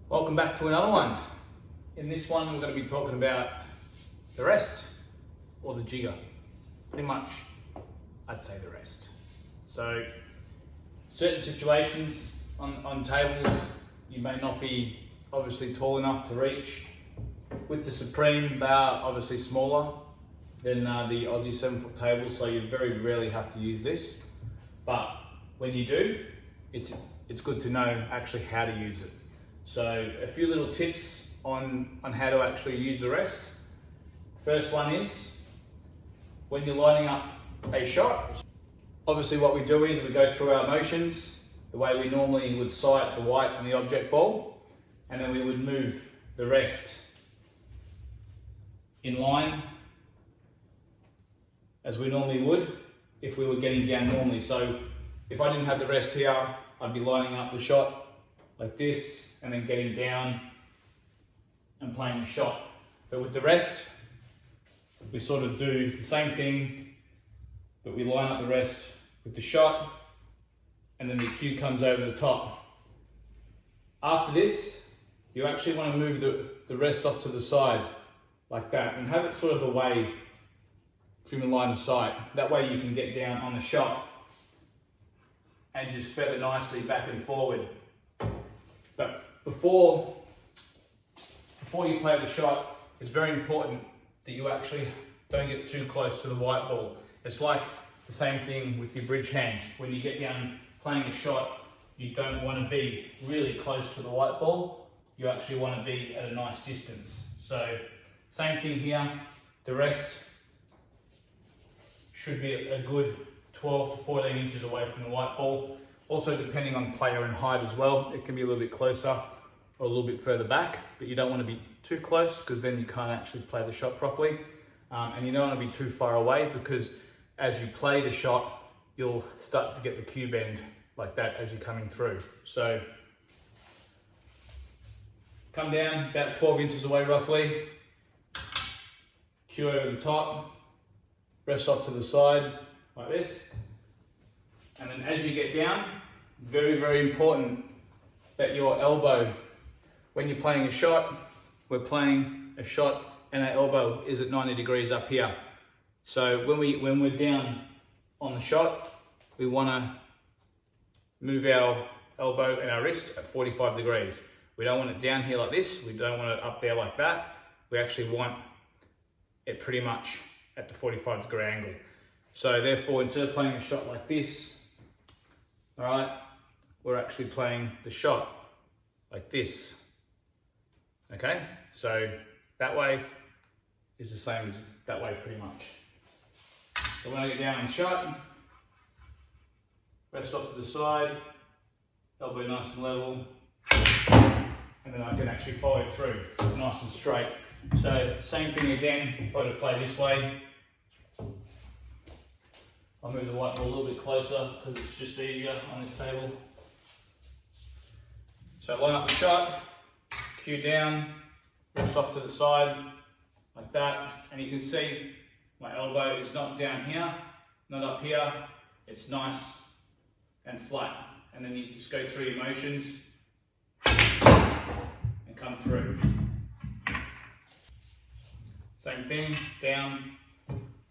Welcome back to another one. In this one, we're going to be talking about the rest or the jigger. Pretty much, I'd say the rest. So, certain situations on tables, you may not be obviously tall enough to reach. With the Supreme, they are obviously smaller than the Aussie 7-foot tables, so you very rarely have to use this. But when you do, it's good to know actually how to use it. So a few little tips on how to actually use the rest. First one is, when you're lining up a shot, obviously what we do is we go through our motions, the way we normally would sight the white and the object ball, and then we would move the rest in line as we normally would if we were getting down normally. So if I didn't have the rest here, I'd be lining up the shot like this and then getting down and playing the shot. But with the rest, we sort of do the same thing, but we line up the rest with the shot and then the cue comes over the top. After this, you actually want to move the rest off to the side like that and have it sort of away from the line of sight. That way you can get down on the shot and just feather nicely back and forward. But before you play the shot, it's very important that you actually don't get too close to the white ball. It's like the same thing with your bridge hand. When you get down playing a shot, you don't want to be really close to the white ball. You actually want to be at a nice distance. So same thing here, the rest should be a good 12 to 14 inches away from the white ball. Also, depending on player and height as well, it can be a little bit closer or a little bit further back, but you don't want to be too close because then you can't actually play the shot properly. And you don't want to be too far away because as you play the shot, you'll start to get the cue bend like that as you're coming through. So come down about 12 inches away roughly, cue over the top, rest off to the side like this. And then as you get down, very, very important that your elbow, when you're playing a shot, we're playing a shot and our elbow is at 90 degrees up here. So when we're down on the shot, we want to move our elbow and our wrist at 45 degrees. We don't want it down here like this. We don't want it up there like that. We actually want it pretty much at the 45 degree angle. So therefore, instead of playing a shot like this, all right, we're actually playing the shot like this. Okay, so that way is the same as that way pretty much. So when I get down on the shot, rest off to the side, elbow nice and level, and then I can actually follow through nice and straight. So same thing again, if I were to play this way, I'll move the white ball a little bit closer because it's just easier on this table. So line up the shot, cue down, rest off to the side like that, and you can see my elbow is not down here, not up here, it's nice and flat. And then you just go through your motions and come through. Same thing, down,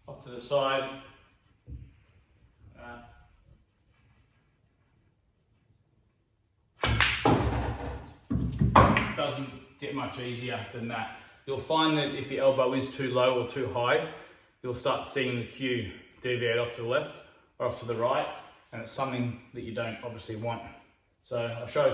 off to the side. Doesn't get much easier than that. You'll find that if your elbow is too low or too high, you'll start seeing the cue deviate off to the left or off to the right, and it's something that you don't obviously want. So I'll show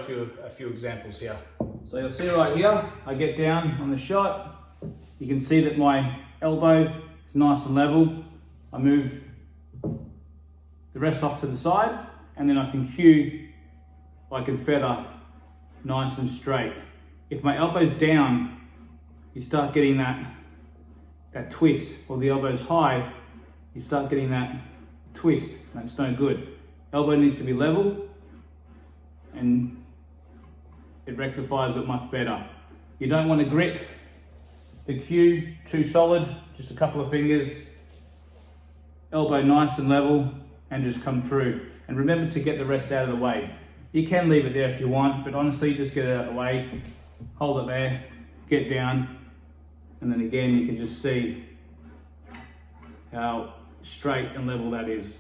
a few examples here. So you'll see right here, I get down on the shot. You can see that my elbow is nice and level. I move the rest off to the side, and then I can cue, I can feather nice and straight. If my elbow's down, you start getting that twist, or the elbow's high, you start getting that twist. That's no good. Elbow needs to be level, and it rectifies it much better. You don't want to grip the cue too solid, just a couple of fingers, elbow nice and level, and just come through. And remember to get the rest out of the way. You can leave it there if you want, but honestly, just get it out of the way hold it there, get down, and then again you can just see how straight and level that is.